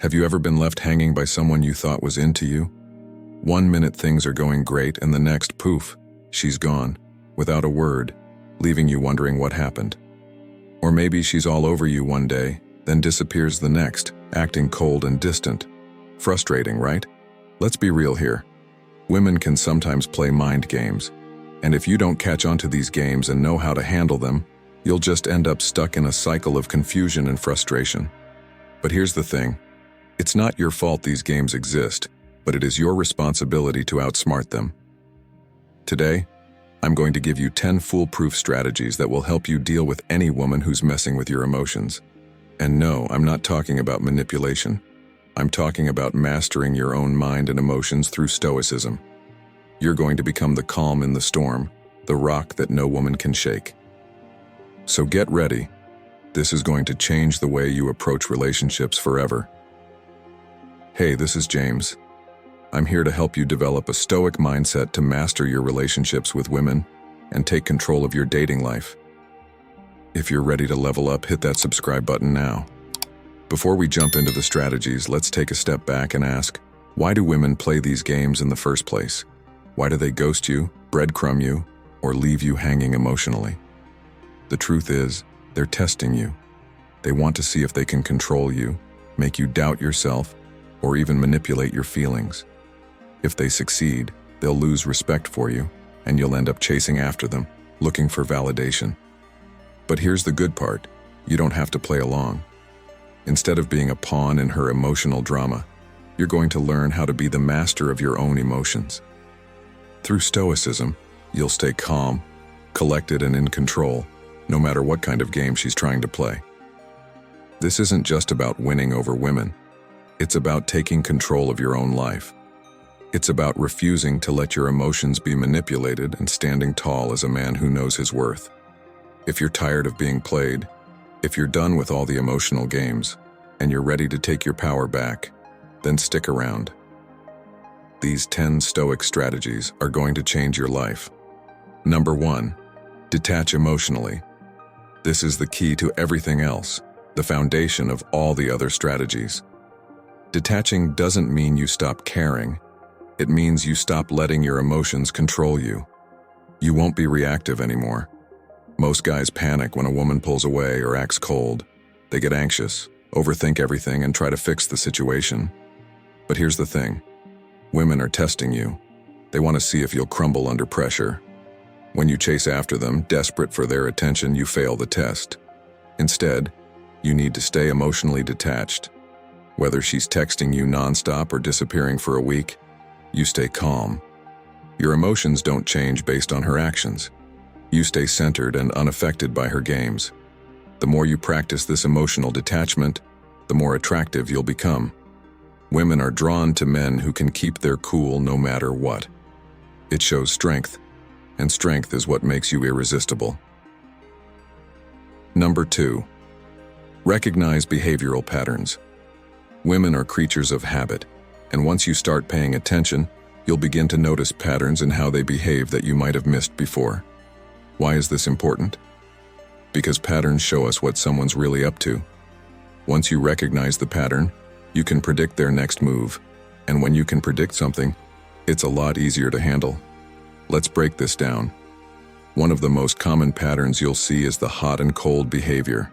Have you ever been left hanging by someone you thought was into you? One minute things are going great and the next, poof, she's gone, without a word, leaving you wondering what happened. Or maybe she's all over you one day, then disappears the next, acting cold and distant. Frustrating, right? Let's be real here. Women can sometimes play mind games, and if you don't catch on to these games and know how to handle them, you'll just end up stuck in a cycle of confusion and frustration. But here's the thing. It's not your fault these games exist, but it is your responsibility to outsmart them. Today, I'm going to give you 10 foolproof strategies that will help you deal with any woman who's messing with your emotions. And no, I'm not talking about manipulation. I'm talking about mastering your own mind and emotions through Stoicism. You're going to become the calm in the storm, the rock that no woman can shake. So get ready. This is going to change the way you approach relationships forever. Hey, this is James. I'm here to help you develop a Stoic mindset to master your relationships with women and take control of your dating life. If you're ready to level up, hit that subscribe button now. Before we jump into the strategies, let's take a step back and ask, why do women play these games in the first place? Why do they ghost you, breadcrumb you, or leave you hanging emotionally? The truth is, they're testing you. They want to see if they can control you, make you doubt yourself, or even manipulate your feelings. If they succeed, they'll lose respect for you, and you'll end up chasing after them, looking for validation. But here's the good part. You don't have to play along. Instead of being a pawn in her emotional drama, you're going to learn how to be the master of your own emotions. Through Stoicism, you'll stay calm, collected, and in control, no matter what kind of game she's trying to play. This isn't just about winning over women. It's about taking control of your own life. It's about refusing to let your emotions be manipulated and standing tall as a man who knows his worth. If you're tired of being played, if you're done with all the emotional games, and you're ready to take your power back, then stick around. These 10 Stoic strategies are going to change your life. Number 1, detach emotionally. This is the key to everything else, the foundation of all the other strategies. Detaching doesn't mean you stop caring. It means you stop letting your emotions control you. You won't be reactive anymore. Most guys panic when a woman pulls away or acts cold. They get anxious, overthink everything, and try to fix the situation. But here's the thing. Women are testing you. They want to see if you'll crumble under pressure. When you chase after them, desperate for their attention, you fail the test. Instead, you need to stay emotionally detached. Whether she's texting you nonstop or disappearing for a week, you stay calm. Your emotions don't change based on her actions. You stay centered and unaffected by her games. The more you practice this emotional detachment, the more attractive you'll become. Women are drawn to men who can keep their cool no matter what. It shows strength, and strength is what makes you irresistible. Number 2, recognize behavioral patterns. Women are creatures of habit, and once you start paying attention, you'll begin to notice patterns in how they behave that you might have missed before. Why is this important? Because patterns show us what someone's really up to. Once you recognize the pattern, you can predict their next move, and when you can predict something, it's a lot easier to handle. Let's break this down. One of the most common patterns you'll see is the hot and cold behavior.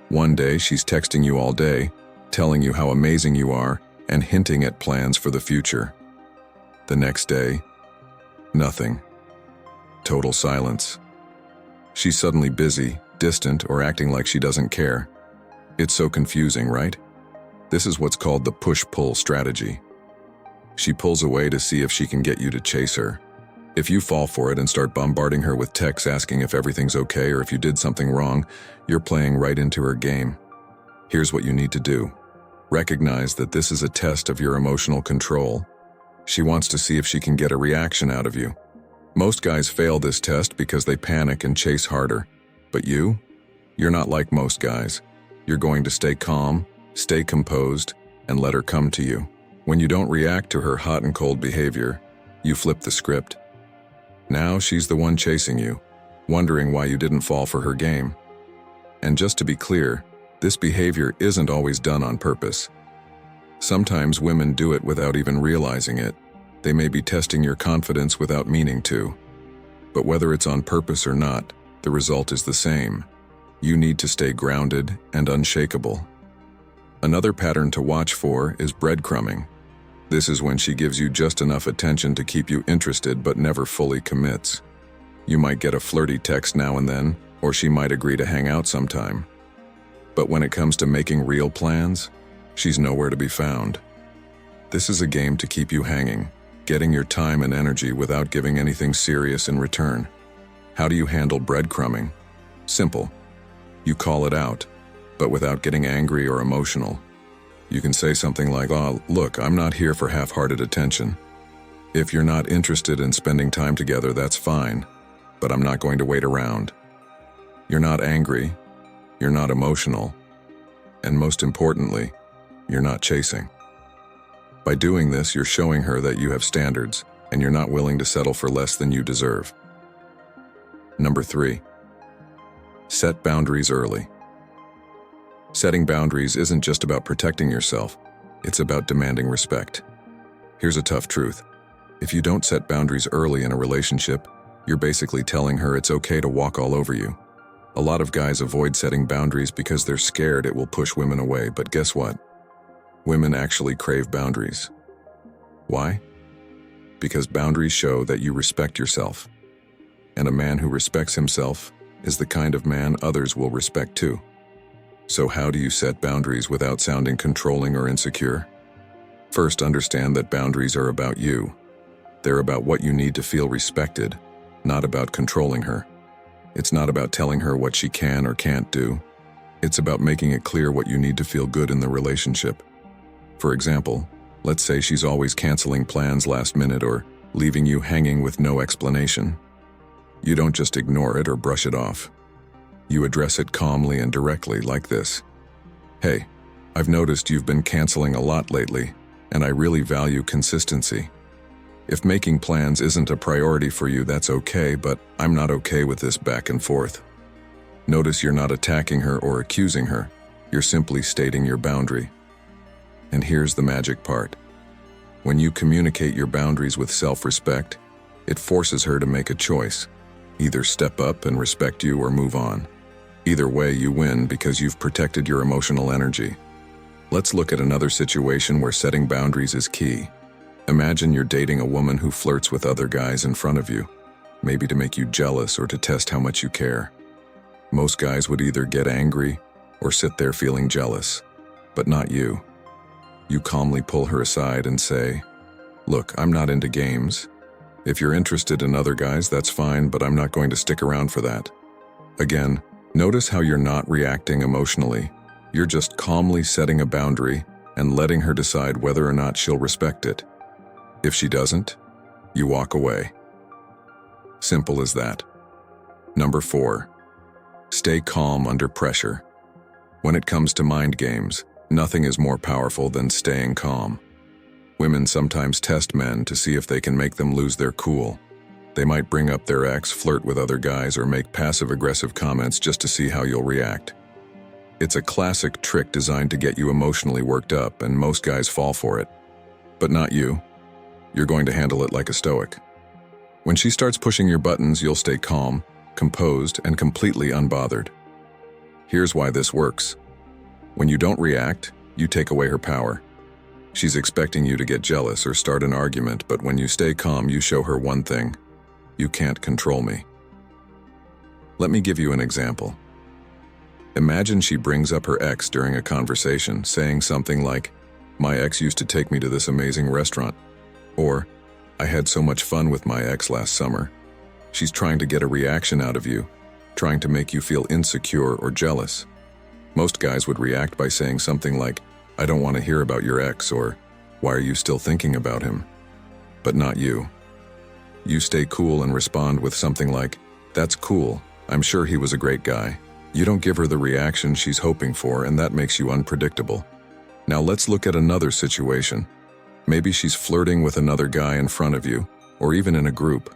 One day, she's texting you all day, telling you how amazing you are, and hinting at plans for the future. The next day, nothing. Total silence. She's suddenly busy, distant, or acting like she doesn't care. It's so confusing, right? This is what's called the push-pull strategy. She pulls away to see if she can get you to chase her. If you fall for it and start bombarding her with texts asking if everything's okay or if you did something wrong, you're playing right into her game. Here's what you need to do. Recognize that this is a test of your emotional control. She wants to see if she can get a reaction out of you. Most guys fail this test because they panic and chase harder. But you're not like most guys. You're going to stay calm, stay composed, and let her come to you. When you don't react to her hot and cold behavior, you flip the script. Now she's the one chasing you, wondering why you didn't fall for her game. And just to be clear, this behavior isn't always done on purpose. Sometimes women do it without even realizing it. They may be testing your confidence without meaning to. But whether it's on purpose or not, the result is the same. You need to stay grounded and unshakable. Another pattern to watch for is breadcrumbing. This is when she gives you just enough attention to keep you interested but never fully commits. You might get a flirty text now and then, or she might agree to hang out sometime. But when it comes to making real plans, she's nowhere to be found. This is a game to keep you hanging, getting your time and energy without giving anything serious in return. How do you handle breadcrumbing? Simple. You call it out, but without getting angry or emotional. You can say something like, "Oh, look, I'm not here for half-hearted attention. If you're not interested in spending time together, that's fine, but I'm not going to wait around." You're not angry, you're not emotional, and most importantly, you're not chasing. By doing this, you're showing her that you have standards, and you're not willing to settle for less than you deserve. Number 3. Set boundaries early. Setting boundaries isn't just about protecting yourself, it's about demanding respect. Here's a tough truth. If you don't set boundaries early in a relationship, you're basically telling her it's okay to walk all over you. A lot of guys avoid setting boundaries because they're scared it will push women away, but guess what? Women actually crave boundaries. Why? Because boundaries show that you respect yourself. And a man who respects himself is the kind of man others will respect too. So how do you set boundaries without sounding controlling or insecure? First, understand that boundaries are about you. They're about what you need to feel respected, not about controlling her. It's not about telling her what she can or can't do. It's about making it clear what you need to feel good in the relationship. For example, let's say she's always canceling plans last minute or leaving you hanging with no explanation. You don't just ignore it or brush it off. You address it calmly and directly like this. "Hey, I've noticed you've been canceling a lot lately, and I really value consistency. If making plans isn't a priority for you, that's okay, but I'm not okay with this back and forth." Notice you're not attacking her or accusing her. You're simply stating your boundary. And here's the magic part. When you communicate your boundaries with self-respect, it forces her to make a choice. Either step up and respect you or move on. Either way, you win because you've protected your emotional energy. Let's look at another situation where setting boundaries is key. Imagine you're dating a woman who flirts with other guys in front of you, maybe to make you jealous or to test how much you care. Most guys would either get angry or sit there feeling jealous, but not you. You calmly pull her aside and say, "Look, I'm not into games. If you're interested in other guys, that's fine, but I'm not going to stick around for that." Again, notice how you're not reacting emotionally. You're just calmly setting a boundary and letting her decide whether or not she'll respect it. If she doesn't, you walk away. Simple as that. Number 4. Stay calm under pressure. When it comes to mind games, nothing is more powerful than staying calm. Women sometimes test men to see if they can make them lose their cool. They might bring up their ex, flirt with other guys, or make passive-aggressive comments just to see how you'll react. It's a classic trick designed to get you emotionally worked up, and most guys fall for it. But not you. You're going to handle it like a Stoic. When she starts pushing your buttons, you'll stay calm, composed, and completely unbothered. Here's why this works. When you don't react, you take away her power. She's expecting you to get jealous or start an argument, but when you stay calm, you show her one thing: you can't control me. Let me give you an example. Imagine she brings up her ex during a conversation, saying something like, "My ex used to take me to this amazing restaurant," or "I had so much fun with my ex last summer." She's trying to get a reaction out of you, trying to make you feel insecure or jealous. Most guys would react by saying something like, "I don't want to hear about your ex," or "Why are you still thinking about him?" But not you. You stay cool and respond with something like, "That's cool. I'm sure he was a great guy." You don't give her the reaction she's hoping for, and that makes you unpredictable. Now let's look at another situation. Maybe she's flirting with another guy in front of you, or even in a group.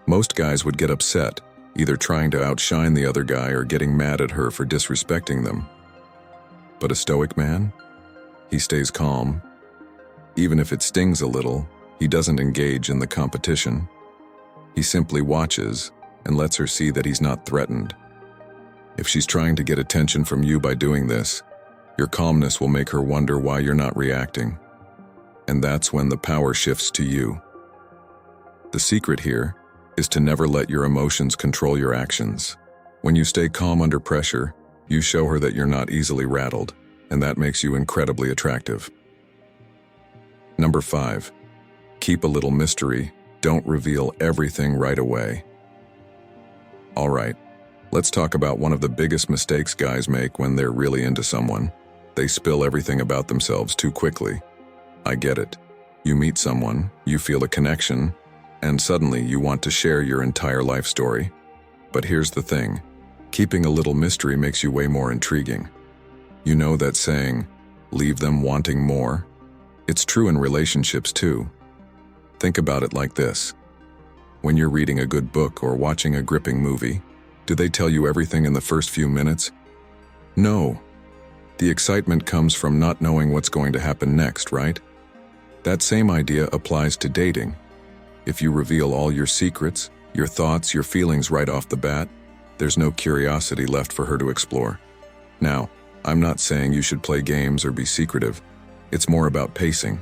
Most guys would get upset, either trying to outshine the other guy or getting mad at her for disrespecting them. But a Stoic man? He stays calm, Even if it stings a little, he doesn't engage in the competition. He simply watches and lets her see that he's not threatened. If she's trying to get attention from you by doing this, your calmness will make her wonder why you're not reacting. And that's when the power shifts to you. The secret here is to never let your emotions control your actions. When you stay calm under pressure, you show her that you're not easily rattled, and that makes you incredibly attractive. Number 5. Keep a little mystery. Don't reveal everything right away. All right, let's talk about one of the biggest mistakes guys make when they're really into someone. They spill everything about themselves too quickly. I get it. You meet someone, you feel a connection, and suddenly you want to share your entire life story. But here's the thing. Keeping a little mystery makes you way more intriguing. You know that saying, leave them wanting more? It's true in relationships too. Think about it like this. When you're reading a good book or watching a gripping movie, do they tell you everything in the first few minutes? No. The excitement comes from not knowing what's going to happen next, right? That same idea applies to dating. If you reveal all your secrets, your thoughts, your feelings right off the bat, there's no curiosity left for her to explore. Now, I'm not saying you should play games or be secretive. It's more about pacing.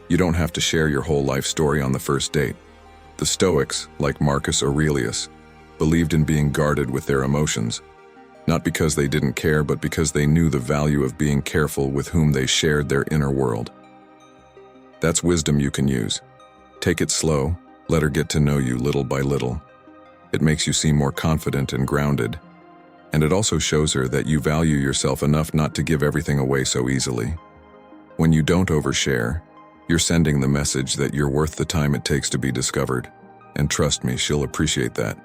You don't have to share your whole life story on the first date. The Stoics, like Marcus Aurelius, believed in being guarded with their emotions, not because they didn't care, but because they knew the value of being careful with whom they shared their inner world. That's wisdom you can use. Take it slow, let her get to know you little by little. It makes you seem more confident and grounded, and it also shows her that you value yourself enough not to give everything away so easily. When you don't overshare, you're sending the message that you're worth the time it takes to be discovered, and trust me, she'll appreciate that.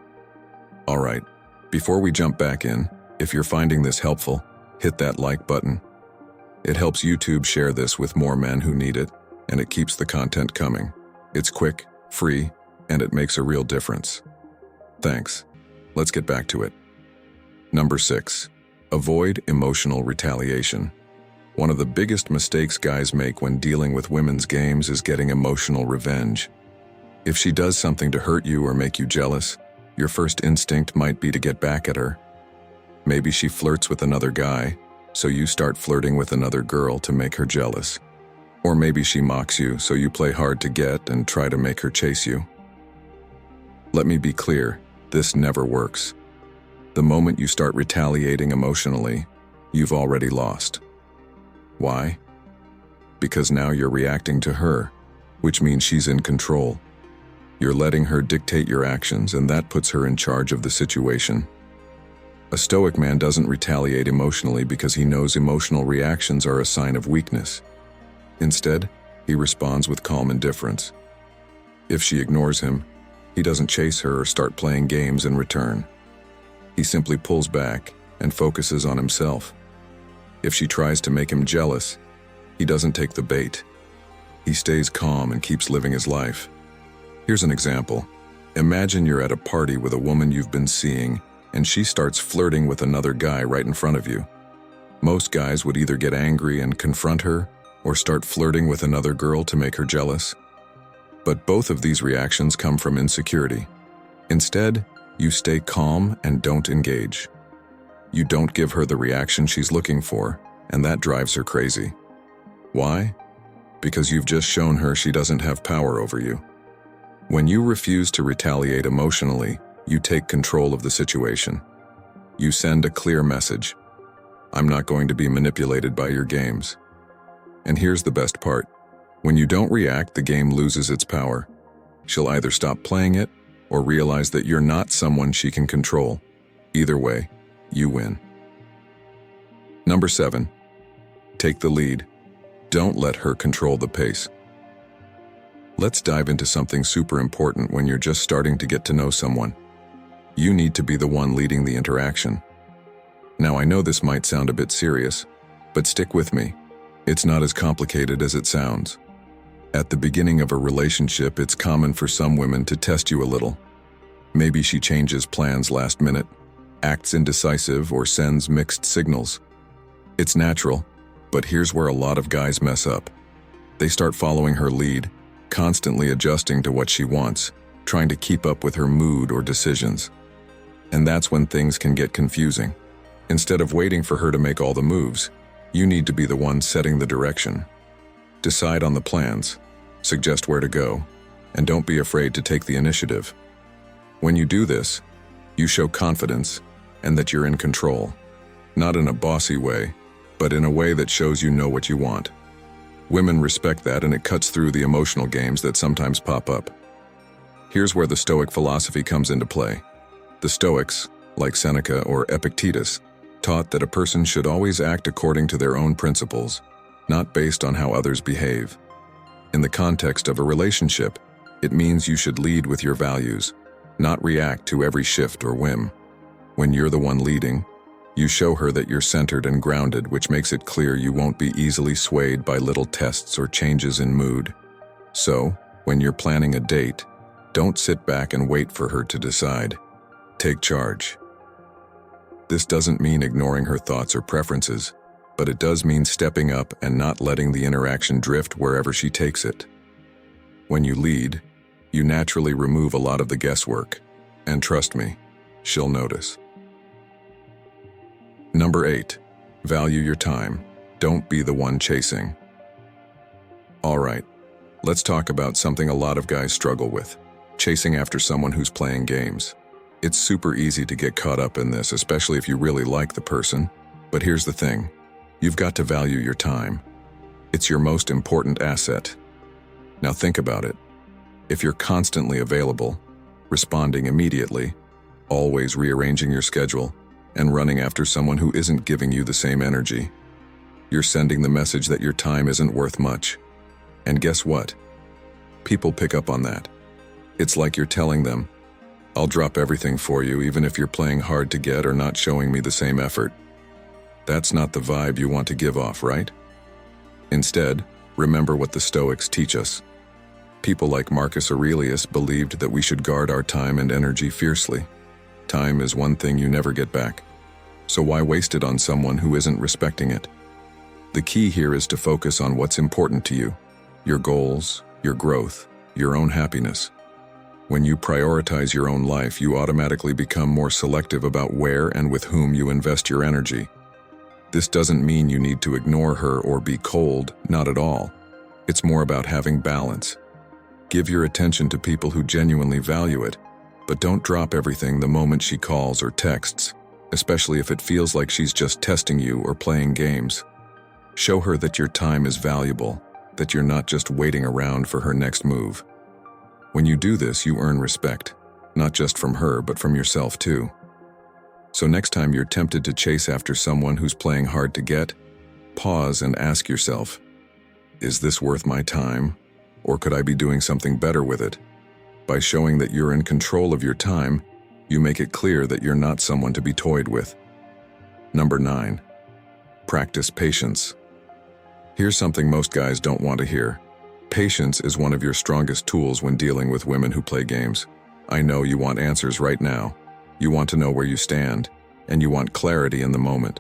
All right, before we jump back in, if you're finding this helpful, hit that like button. It helps YouTube share this with more men who need it, and it keeps the content coming. It's quick, free, and it makes a real difference. Thanks. Let's get back to it. Number 6. Avoid emotional retaliation. One of the biggest mistakes guys make when dealing with women's games is getting emotional revenge. If she does something to hurt you or make you jealous, your first instinct might be to get back at her. Maybe she flirts with another guy, so you start flirting with another girl to make her jealous. Or maybe she mocks you, so you play hard to get and try to make her chase you. Let me be clear, this never works. The moment you start retaliating emotionally, you've already lost. Why? Because now you're reacting to her, which means she's in control. You're letting her dictate your actions, and that puts her in charge of the situation. A Stoic man doesn't retaliate emotionally because he knows emotional reactions are a sign of weakness. Instead, he responds with calm indifference. If she ignores him, he doesn't chase her or start playing games in return. He simply pulls back and focuses on himself. If she tries to make him jealous, he doesn't take the bait. He stays calm and keeps living his life. Here's an example. Imagine you're at a party with a woman you've been seeing, and she starts flirting with another guy right in front of you. Most guys would either get angry and confront her, or start flirting with another girl to make her jealous. But both of these reactions come from insecurity. Instead, you stay calm and don't engage. You don't give her the reaction she's looking for, and that drives her crazy. Why? Because you've just shown her she doesn't have power over you. When you refuse to retaliate emotionally, you take control of the situation. You send a clear message. I'm not going to be manipulated by your games. And here's the best part. When you don't react, the game loses its power. She'll either stop playing it or realize that you're not someone she can control. Either way, you win. Number 7. Take the lead. Don't let her control the pace. Let's dive into something super important when you're just starting to get to know someone. You need to be the one leading the interaction. Now, I know this might sound a bit serious, but stick with me. It's not as complicated as it sounds. At the beginning of a relationship, it's common for some women to test you a little. Maybe she changes plans last minute, acts indecisive, or sends mixed signals. It's natural, but here's where a lot of guys mess up. They start following her lead, constantly adjusting to what she wants, trying to keep up with her mood or decisions. And that's when things can get confusing. Instead of waiting for her to make all the moves, you need to be the one setting the direction. Decide on the plans, suggest where to go, and don't be afraid to take the initiative. When you do this, you show confidence and that you're in control. Not in a bossy way, but in a way that shows you know what you want. Women respect that, and it cuts through the emotional games that sometimes pop up. Here's where the Stoic philosophy comes into play. The Stoics, like Seneca or Epictetus, taught that a person should always act according to their own principles, not based on how others behave. In the context of a relationship, it means you should lead with your values, not react to every shift or whim. When you're the one leading, you show her that you're centered and grounded, which makes it clear you won't be easily swayed by little tests or changes in mood. So, when you're planning a date, don't sit back and wait for her to decide. Take charge. This doesn't mean ignoring her thoughts or preferences, but it does mean stepping up and not letting the interaction drift wherever she takes it. When you lead, you naturally remove a lot of the guesswork, and trust me, she'll notice. Number 8, value your time. Don't be the one chasing. All right, let's talk about something a lot of guys struggle with: chasing after someone who's playing games. It's super easy to get caught up in this, especially if you really like the person. But here's the thing: you've got to value your time. It's your most important asset. Now think about it. If you're constantly available, responding immediately, always rearranging your schedule, and running after someone who isn't giving you the same energy, you're sending the message that your time isn't worth much. And guess what? People pick up on that. It's like you're telling them, "I'll drop everything for you even if you're playing hard to get or not showing me the same effort." That's not the vibe you want to give off, right? Instead, remember what the Stoics teach us. People like Marcus Aurelius believed that we should guard our time and energy fiercely. Time is one thing you never get back, so why waste it on someone who isn't respecting it? The key here is to focus on what's important to you: your goals, your growth, your own happiness. When you prioritize your own life, you automatically become more selective about where and with whom you invest your energy. This doesn't mean you need to ignore her or be cold, not at all. It's more about having balance. Give your attention to people who genuinely value it, but don't drop everything the moment she calls or texts, especially if it feels like she's just testing you or playing games. Show her that your time is valuable, that you're not just waiting around for her next move. When you do this, you earn respect, not just from her, but from yourself too. So next time you're tempted to chase after someone who's playing hard to get, pause and ask yourself, is this worth my time, or could I be doing something better with it? By showing that you're in control of your time, you make it clear that you're not someone to be toyed with. Number 9, practice patience. Here's something most guys don't want to hear. Patience is one of your strongest tools when dealing with women who play games. I know you want answers right now. You want to know where you stand, and you want clarity in the moment.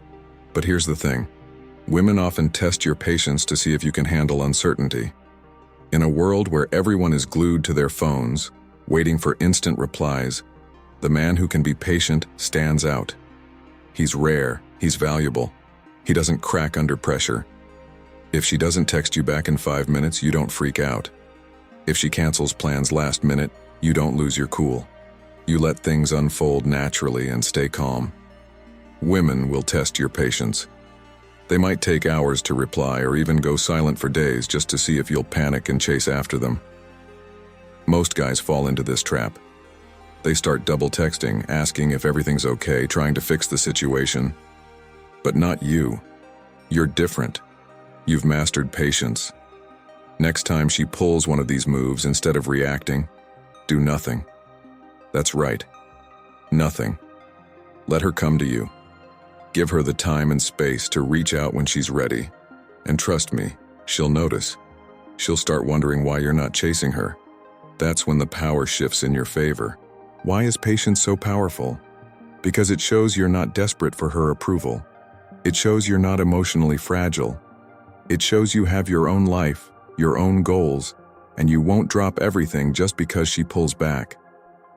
But here's the thing. Women often test your patience to see if you can handle uncertainty. In a world where everyone is glued to their phones, waiting for instant replies, the man who can be patient stands out. He's rare, he's valuable. He doesn't crack under pressure. If she doesn't text you back in 5 minutes, you don't freak out. If she cancels plans last minute, you don't lose your cool. You let things unfold naturally and stay calm. Women will test your patience. They might take hours to reply or even go silent for days just to see if you'll panic and chase after them. Most guys fall into this trap. They start double texting, asking if everything's okay, trying to fix the situation. But not you. You're different. You've mastered patience. Next time she pulls one of these moves, instead of reacting, do nothing. That's right. Nothing. Let her come to you. Give her the time and space to reach out when she's ready. And trust me, she'll notice. She'll start wondering why you're not chasing her. That's when the power shifts in your favor. Why is patience so powerful? Because it shows you're not desperate for her approval. It shows you're not emotionally fragile. It shows you have your own life, your own goals, and you won't drop everything just because she pulls back.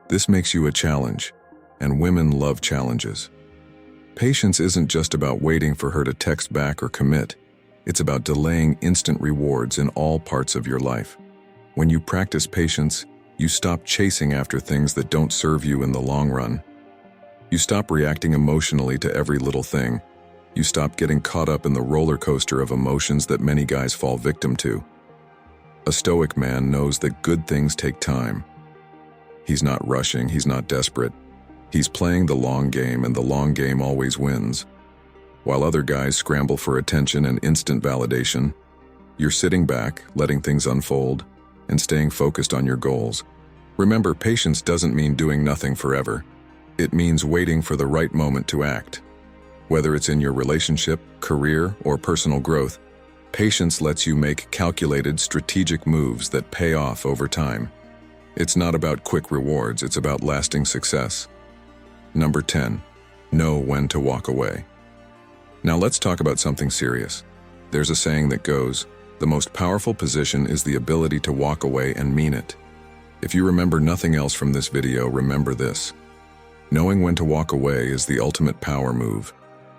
This makes you a challenge, and women love challenges. Patience isn't just about waiting for her to text back or commit. It's about delaying instant rewards in all parts of your life. When you practice patience, you stop chasing after things that don't serve you in the long run. You stop reacting emotionally to every little thing. You stop getting caught up in the roller coaster of emotions that many guys fall victim to. A Stoic man knows that good things take time. He's not rushing, he's not desperate. He's playing the long game, and the long game always wins. While other guys scramble for attention and instant validation, you're sitting back, letting things unfold, and staying focused on your goals. Remember, patience doesn't mean doing nothing forever. It means waiting for the right moment to act. Whether it's in your relationship, career, or personal growth, patience lets you make calculated, strategic moves that pay off over time. It's not about quick rewards, it's about lasting success. Number 10. Know when to walk away. Now let's talk about something serious. There's a saying that goes, the most powerful position is the ability to walk away and mean it. If you remember nothing else from this video, remember this. Knowing when to walk away is the ultimate power move.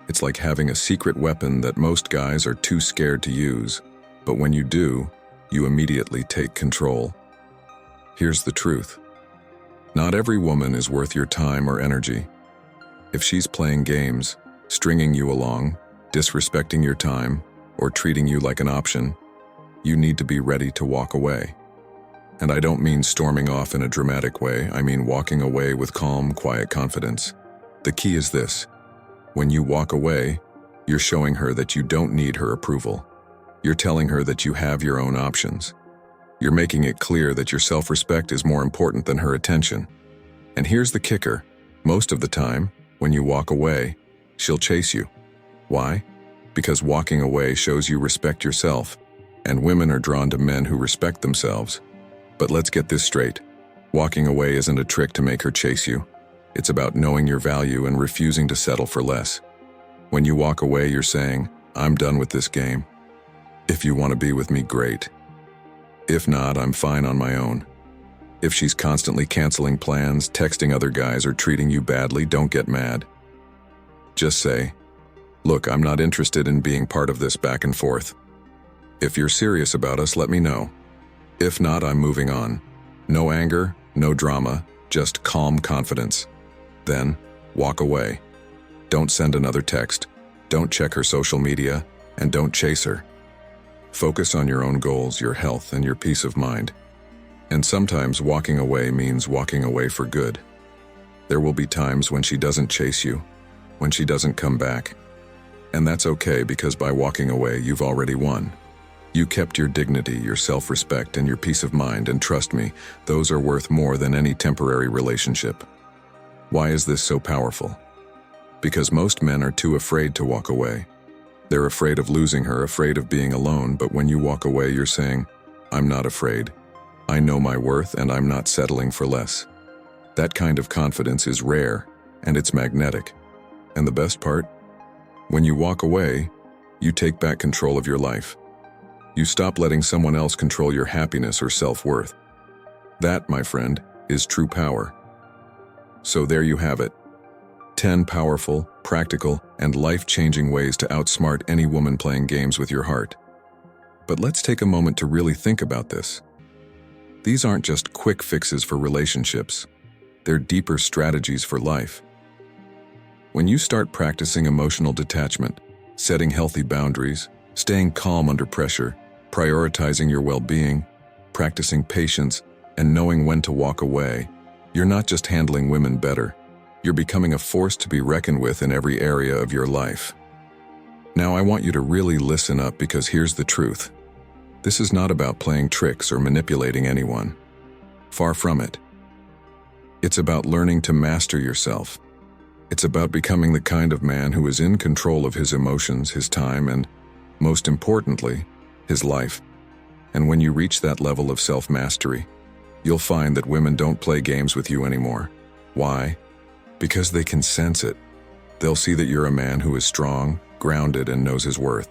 It's like having a secret weapon that most guys are too scared to use, but when you do, you immediately take control. Here's the truth. Not every woman is worth your time or energy. If she's playing games, stringing you along, disrespecting your time, or treating you like an option, you need to be ready to walk away. And I don't mean storming off in a dramatic way, I mean walking away with calm, quiet confidence. The key is this. When you walk away, you're showing her that you don't need her approval. You're telling her that you have your own options. You're making it clear that your self-respect is more important than her attention. And here's the kicker. Most of the time, when you walk away, she'll chase you. Why? Because walking away shows you respect yourself, and women are drawn to men who respect themselves. But let's get this straight. Walking away isn't a trick to make her chase you. It's about knowing your value and refusing to settle for less. When you walk away, you're saying, I'm done with this game. If you want to be with me, great. If not, I'm fine on my own. If she's constantly canceling plans, texting other guys, or treating you badly, don't get mad. Just say, look, I'm not interested in being part of this back and forth. If you're serious about us, let me know. If not, I'm moving on. No anger, no drama, just calm confidence. Then, walk away. Don't send another text, don't check her social media, and don't chase her. Focus on your own goals, your health, and your peace of mind. And sometimes walking away means walking away for good. There will be times when she doesn't chase you, when she doesn't come back. And that's okay, because by walking away, you've already won. You kept your dignity, your self-respect, and your peace of mind, and trust me, those are worth more than any temporary relationship. Why is this so powerful? Because most men are too afraid to walk away. They're afraid of losing her, afraid of being alone, but when you walk away, you're saying, I'm not afraid. I know my worth, and I'm not settling for less. That kind of confidence is rare, and it's magnetic. And the best part? When you walk away, you take back control of your life. You stop letting someone else control your happiness or self-worth. That, my friend, is true power. So there you have it. 10 powerful, practical, and life-changing ways to outsmart any woman playing games with your heart. But let's take a moment to really think about this. These aren't just quick fixes for relationships. They're deeper strategies for life. When you start practicing emotional detachment, setting healthy boundaries, staying calm under pressure, prioritizing your well-being, practicing patience, and knowing when to walk away, you're not just handling women better. You're becoming a force to be reckoned with in every area of your life. Now I want you to really listen up, because here's the truth. This is not about playing tricks or manipulating anyone. Far from it. It's about learning to master yourself. It's about becoming the kind of man who is in control of his emotions, his time, and, most importantly, his life. And when you reach that level of self-mastery, you'll find that women don't play games with you anymore. Why? Because they can sense it. They'll see that you're a man who is strong, grounded, and knows his worth.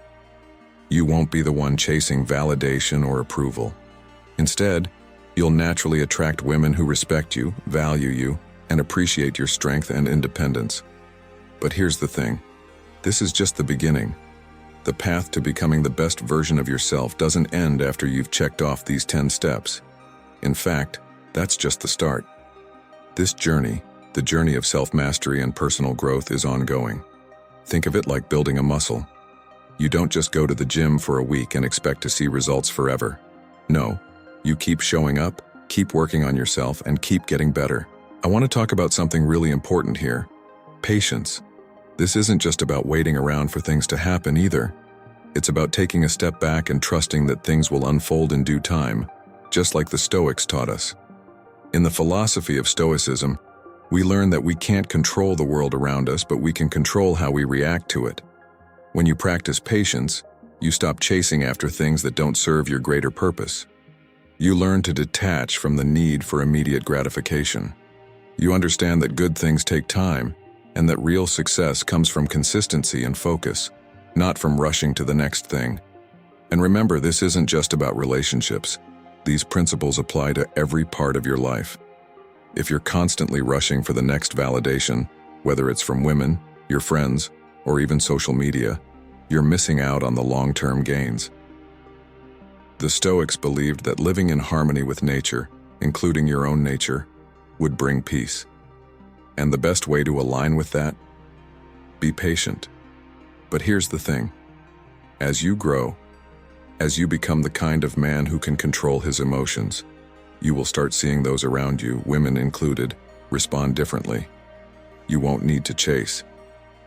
You won't be the one chasing validation or approval. Instead, you'll naturally attract women who respect you, value you, and appreciate your strength and independence. But here's the thing. This is just the beginning. The path to becoming the best version of yourself doesn't end after you've checked off these 10 steps. In fact, that's just the start. This journey, the journey of self-mastery and personal growth, is ongoing. Think of it like building a muscle. You don't just go to the gym for a week and expect to see results forever. No, you keep showing up, keep working on yourself, and keep getting better. I want to talk about something really important here: patience. This isn't just about waiting around for things to happen either. It's about taking a step back and trusting that things will unfold in due time, just like the Stoics taught us. In the philosophy of Stoicism, we learn that we can't control the world around us, but we can control how we react to it. When you practice patience, you stop chasing after things that don't serve your greater purpose. You learn to detach from the need for immediate gratification. You understand that good things take time, and that real success comes from consistency and focus, not from rushing to the next thing. And remember, this isn't just about relationships. These principles apply to every part of your life. If you're constantly rushing for the next validation, whether it's from women, your friends, or even social media, you're missing out on the long-term gains. The Stoics believed that living in harmony with nature, including your own nature, would bring peace. And the best way to align with that? Be patient. But here's the thing. As you grow, as you become the kind of man who can control his emotions, you will start seeing those around you, women included, respond differently. You won't need to chase.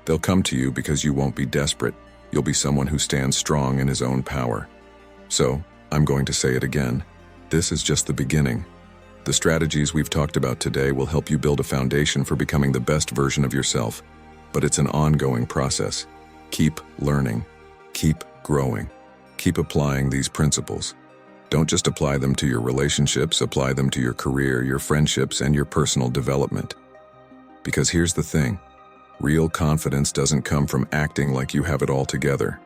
They'll come to you because you won't be desperate. You'll be someone who stands strong in his own power. So, I'm going to say it again. This is just the beginning. The strategies we've talked about today will help you build a foundation for becoming the best version of yourself. But it's an ongoing process. Keep learning. Keep growing. Keep applying these principles. Don't just apply them to your relationships, apply them to your career, your friendships, and your personal development. Because here's the thing. Real confidence doesn't come from acting like you have it all together.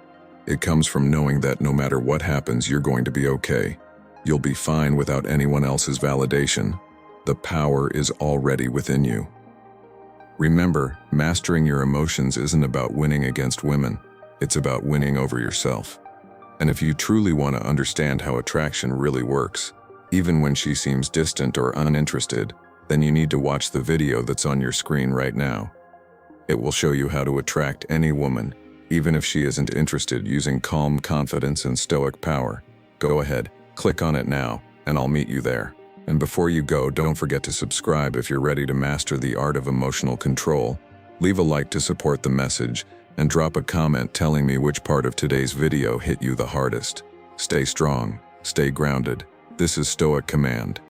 It comes from knowing that no matter what happens, you're going to be okay. You'll be fine without anyone else's validation. The power is already within you. Remember, mastering your emotions isn't about winning against women. It's about winning over yourself. And if you truly want to understand how attraction really works, even when she seems distant or uninterested, then you need to watch the video that's on your screen right now. It will show you how to attract any woman, even if she isn't interested, using calm confidence and stoic power. Go ahead, click on it now, and I'll meet you there. And before you go, don't forget to subscribe if you're ready to master the art of emotional control. Leave a like to support the message, and drop a comment telling me which part of today's video hit you the hardest. Stay strong, stay grounded. This is Stoic Command.